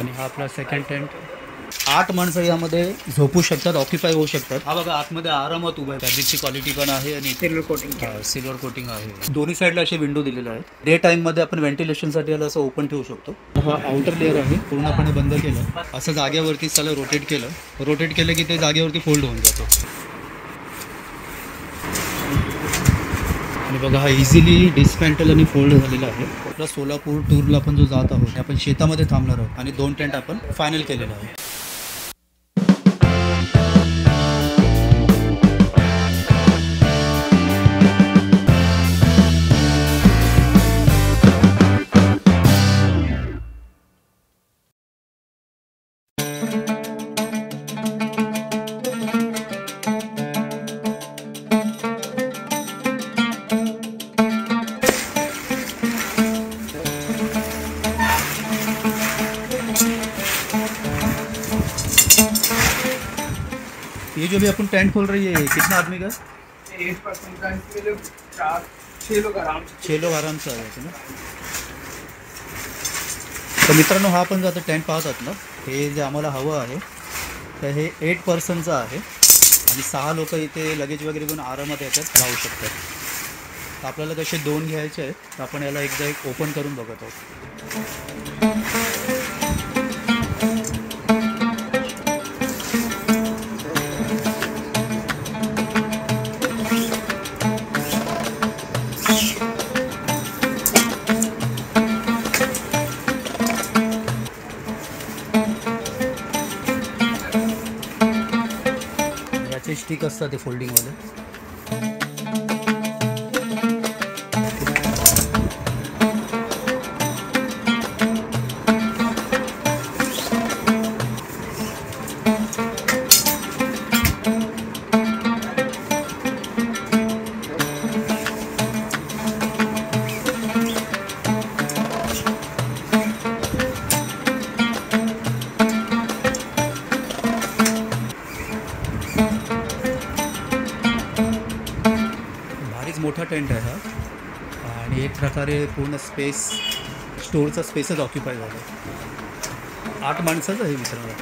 आणि हा आपला सेकंड टेंट. 8 माणसं यामध्ये झोपू शकतात, ऑक्युपाय होऊ शकतात. हा बघा आतमध्ये आरामात उभा आहे. फॅब्रिकची क्वालिटी पण आहे आणि सिल्वर कोटिंग आहे. दोन्ही साईडला असे विंडो दिलेले आहेत. डे टाईममध्ये आपण व्हेंटिलेशनसाठी याला असं ओपन ठेवू शकतो. हा आउटर लेअर आहे, पूर्णपणे बंद केलं. असं जागेवरती त्याला रोटेट केलं की ते जागेवरती फोल्ड होऊन जातो. आणि बघा हा इझिली डिस्मॅन्टल आणि फोल्ड झालेला आहे. आपला सोलापूर टूरला आपण जो जात आहोत, आपण शेतामध्ये थांबणार आहोत आणि 2 टेंट आपण फायनल केलेला आहे. ये जो भी अपन टेंट खोल रही है कितना आदमी का? 8 पर्सन का, इसमें जो 4-6 लोग आराम से आ जाते ना. तर मित्रांनो, हा आपण जो आता टेंट पाहतात ना, हे जे आम्हाला हवं आहे तर हे 8 पर्सनचं आहे आणि 6 लोक इथे लगेज वगैरे घेऊन आरामात याच्यात राहू शकतात. तर आपल्याला तसे 2 घ्यायचे आहेत. तर आपण याला एकदा ओपन करून बघत आहोत. स्टिक असतात ते फोल्डिंगवाले. मोठा टेंट आहे हा आणि एक प्रकारे पूर्ण स्टोअरचा स्पेसच ऑक्युपाय झाला. 8 माणसाचं आहे मित्रांनो.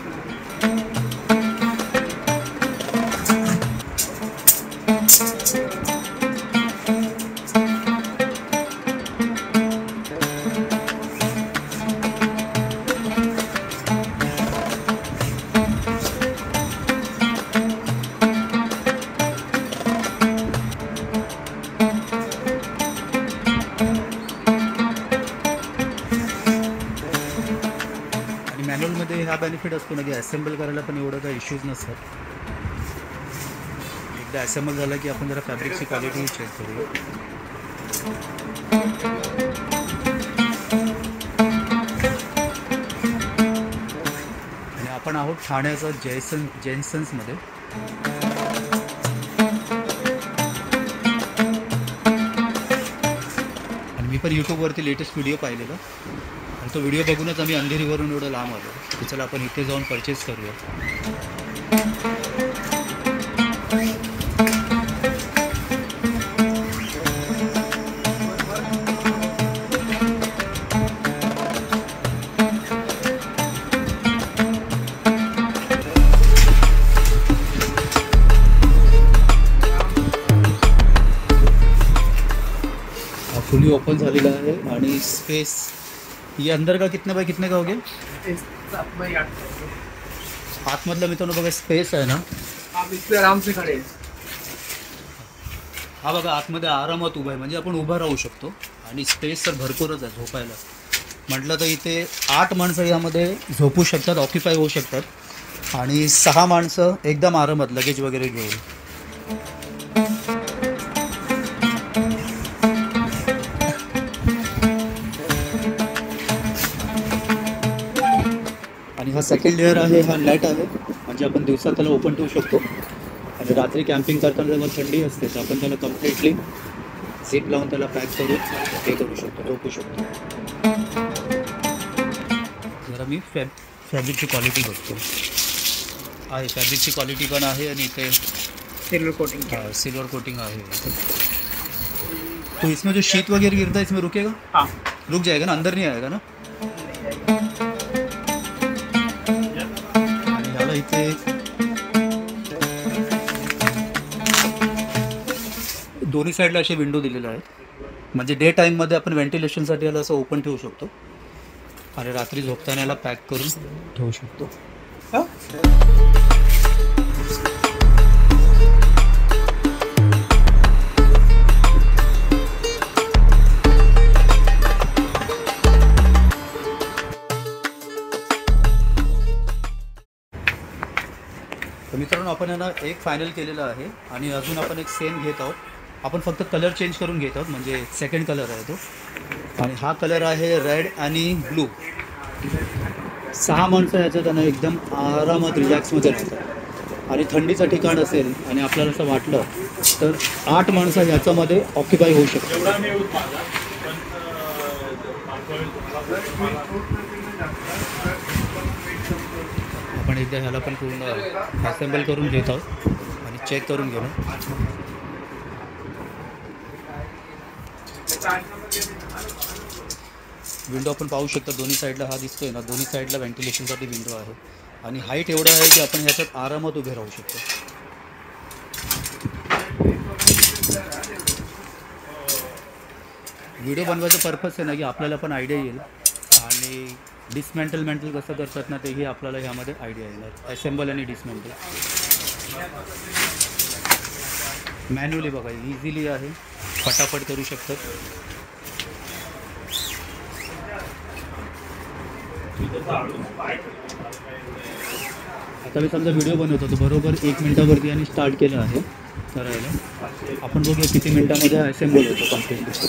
मॅन्युअलमध्ये हा बेनिफिट असतो ना की असेंबल करायला पण एवढं काही इश्यूज नसतात. एकदा असेंबल झालं की आपण जरा फॅब्रिकची क्वालिटी चेक करूया. आणि आपण आहोत ठाण्याचा जेन्सन्समध्ये. आणि मी पण यूट्यूबवरती लेटेस्ट व्हिडिओ पाहिलेला आणि तो व्हिडिओ बघूनच आम्ही अंधेरीवरून एवढं लांब आलो की चला आपण इथे जाऊन परचेस करूया. फुली ओपन झालेला आहे आणि स्पेस ये अंदर का कितने बाय कितने का हो गया? 7 बाय 8. आतमधला मित्रांनो बघा स्पेस आहे ना, आप इस पे आराम से खड़े हैं. हा बघा आतमध्ये आरामात उभा आहे, म्हणजे आपण उभा राहू शकतो आणि स्पेस तर भरपूरच आहे झोपायला. म्हटलं तर इथे 8 माणसं यामध्ये झोपू शकतात, ऑक्युपाय होऊ शकतात आणि 6 माणसं एकदम आरामात लगेज वगैरे घेऊन. आणि हा सेकंड लेअर आहे, हा नेट आहे, म्हणजे आपण दिवसात त्याला ओपन ठेवू शकतो आणि रात्री कॅम्पिंग करताना जेव्हा थंडी असते तर आपण त्याला कम्प्लिटली झिप लावून त्याला पॅक करून हे करू शकतो, झोपू शकतो. जरा मी फॅब्रिकची क्वालिटी बघतो. आहे फॅब्रिकची क्वालिटी पण आहे आणि इथे सिल्वर कोटिंग आहे. तो इसमें जो शीट वगैरह गिरता है इसमें रुकेगा? हाँ रुक जाएगा ना, अंदर नहीं आएगा ना? इथे दोन्ही साईडला असे विंडो दिलेले आहेत, म्हणजे डे टाईममध्ये आपण व्हेंटिलेशनसाठी याला असं ओपन ठेवू शकतो आणि रात्री झोपताना याला पॅक करून ठेवू शकतो. तर मित्रांनो, आपण यांना एक फायनल केलेलं आहे आणि अजून आपण एक सेम घेत आहोत. आपण फक्त कलर चेंज करून घेत आहोत, म्हणजे सेकंड कलर आहे तो. आणि हा कलर आहे रेड आणि ब्लू. 6 माणसं ह्याच्यात त्यांना एकदम आरामात रिलॅक्समध्ये राहतात. आणि थंडीचं ठिकाण असेल आणि आपल्याला असं वाटलं तर 8 माणसं ह्याच्यामध्ये ऑक्युपाय होऊ शकतात. आपण एकदा ह्याला पण पूर्ण असेंबल करून घेत आहोत आणि चेक करून घेऊ. विंडो आपण पाहू शकता दोन्ही साईडला. हा दिसतोय ना, दोन्ही साईडला व्हेंटिलेशनसाठी विंडो आहे आणि हाईट एवढं आहे की आपण ह्याच्यात आरामात उभे राहू शकतो. व्हिडिओ बनवायचा पर्पज आहे ना की आपल्याला पण आयडिया येईल आणि डिसमेंटल कसं करतात ना तेही आपल्याला ह्यामध्ये आयडिया येणार. असेंबल आणि डिसमेंटल मॅन्युअली बघा, इझिली आहे, फटाफट करू शकतात. आता मी समजा व्हिडिओ बनवत होतो, बरोबर 1 मिनिटावरती आणि स्टार्ट केलं आहे करायला. आपण बघूया किती मिनिटामध्ये असेंबल होतो कम्प्लीटली.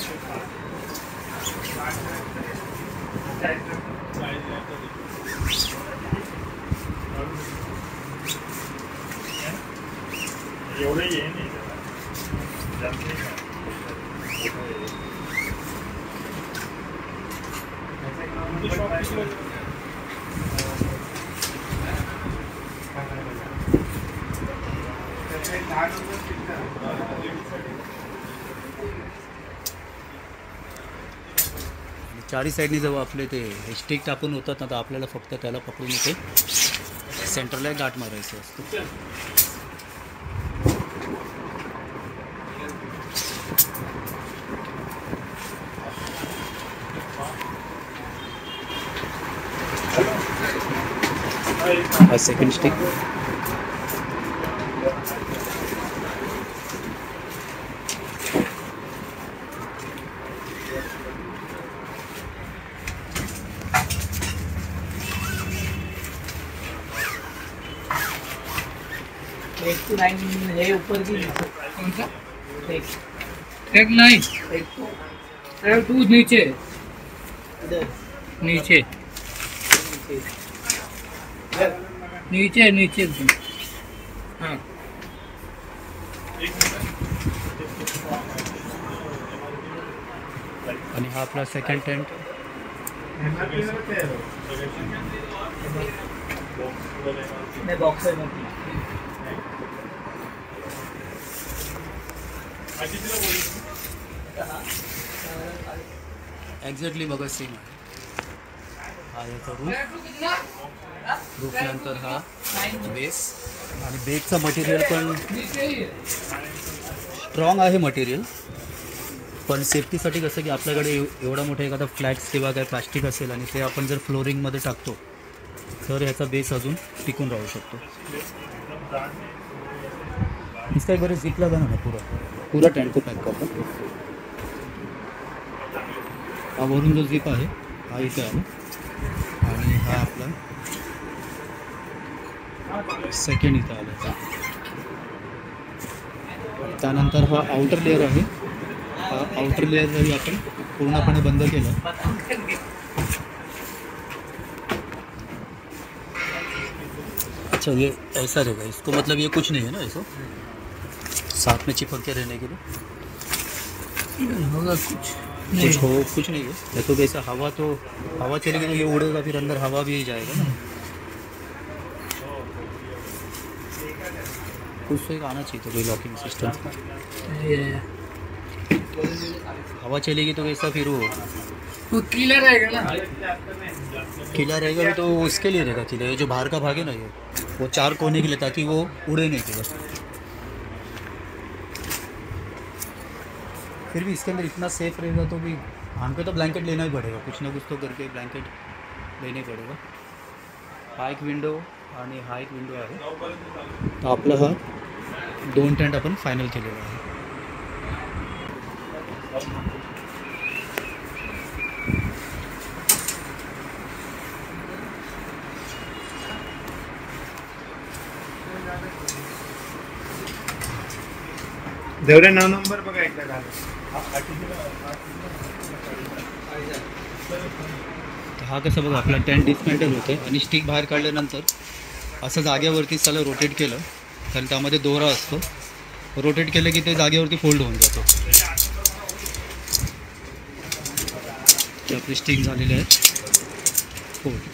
चारी साईडनी जेव्हा आपले ते स्टिक टाकून होतात ना, तर आपल्याला फक्त त्याला पकडून इथे सेंटरला गाठ मारायचं असतं. हा सेकंड स्टिक. एक तो लाइन है ऊपर की. कौन सा? एक लाइन. एक तो टू नीचे. इधर नीचे नीचे नीचे. हाँ. आणि हा आपला सेकंड टेंट. मैं बॉक्स में एक्झॅक्टली बघा सेम आहे. हा याचा रूफ नंतर हा बेस. आणि बेसचं मटेरियल पण स्ट्रॉंग आहे मटेरियल, पण सेफ्टीसाठी कसं की आपल्याकडे एवढा मोठा एखादा फ्लॅट्स किंवा काय प्लास्टिक असेल आणि ते आपण जर फ्लोरिंगमध्ये टाकतो तर ह्याचा बेस अजून टिकून राहू शकतो. इसका एक बार जिप लगा ना पूरा टेंट को पॅक करतो. हा वरून जो जिप आहे हा इथे आला आणि हा आपला सेकंड इथं आला. त्यानंतर हा आउटर लेअर आहे. हा आउटर लेअर जरी आपण पूर्णपणे बंद केलं अच्छा ये ऐसा रहेगा. इसको मतलब ये कुछ नहीं है ना, ऐसा साथ में चिपक के रहने के लिए होगा कुछ नहीं है. तो कैसा हवा चलेगी तो ये उड़ेगा, फिर अंदर हवा भी जाएगा ना. कुछ तो एक आना चाहिए तो कोई लॉकिंग सिस्टम. हवा चलेगी तो कैसा फिर वो कीला रहेगा ना, किला रहेगा तो उसके लिए रहेगा किला, ये जो बाहर का भाग है ना ये वो 4 कोने के लिए, ताकि वो उड़े नहीं किला। फिर भी इसके अंदर इतना सेफ रहेगा तो भी हमको तो ब्लैंकेट लेना ही पड़ेगा, कुछ ना कुछ तो करके ब्लैंकेट लेना ही पड़ेगा। हा एक विंडो आणि हा एक विंडो आहे। तर आपला हा 2 टेंट आपण फायनल केलेला आहे। देवरे 9 नंबर बघा एकदा घाल। हा कसं बघा आपला टेंट डिस्मेंटल होते आणि स्टिक बाहेर काढल्यानंतर असं जागेवरती त्याला रोटेट केलं, कारण त्यामध्ये दोरा असतो, रोटेट केलं की ते जागेवरती फोल्ड होऊन जातो। ते आपले स्टिक झालेले आहेत फोल्ड।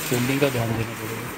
पेंडिंग का ध्यान देना पड़ेगा।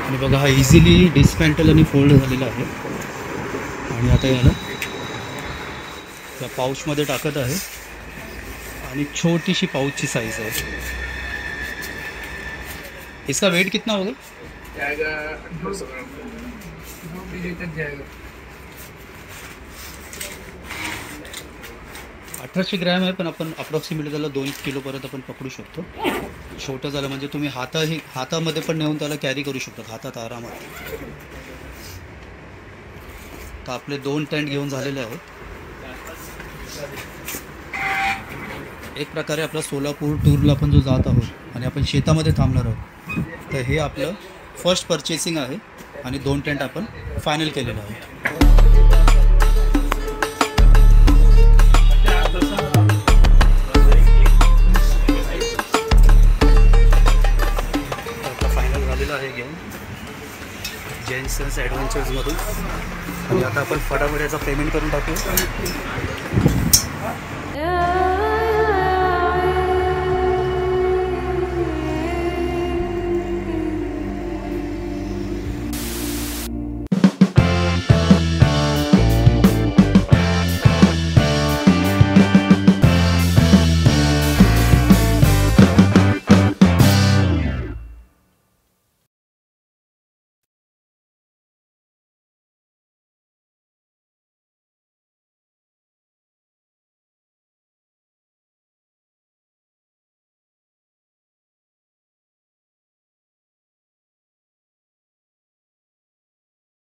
आणि बघा हा इझिली डिस्मॅन्टल आणि फोल्ड झालेला आहे। आणि आता याला त्या पाऊचमध्ये टाकत आहे आणि छोटीशी पाऊचची साइज है। इसका वेट कितना होगा? जाएगा 200 ग्राम, 2 kg तक जाएगा। 1800 ग्रॅम आहे, पण आपण अप्रॉक्सिमेटली त्याला 2 किलोपर्यंत आपण पकडू शकतो। छोटं झालं म्हणजे तुम्ही हातामध्ये पण नेऊन त्याला कॅरी करू शकता हातात आरामात। तर आपले 2 टेंट घेऊन झालेले आहेत। एक प्रकारे आपला सोलापूर टूरला आपण जो जात आहोत आणि आपण शेतामध्ये थांबणार आहोत, तर हे आपलं फर्स्ट परचेसिंग आहे आणि 2 टेंट आपण फायनल केलेलं आहे। फायनल झालेलं आहे घेऊन जेन्सन्स ॲडव्हेंचर्समधून, आणि आता आपण फटाफट याचा पेमेंट करून टाकू।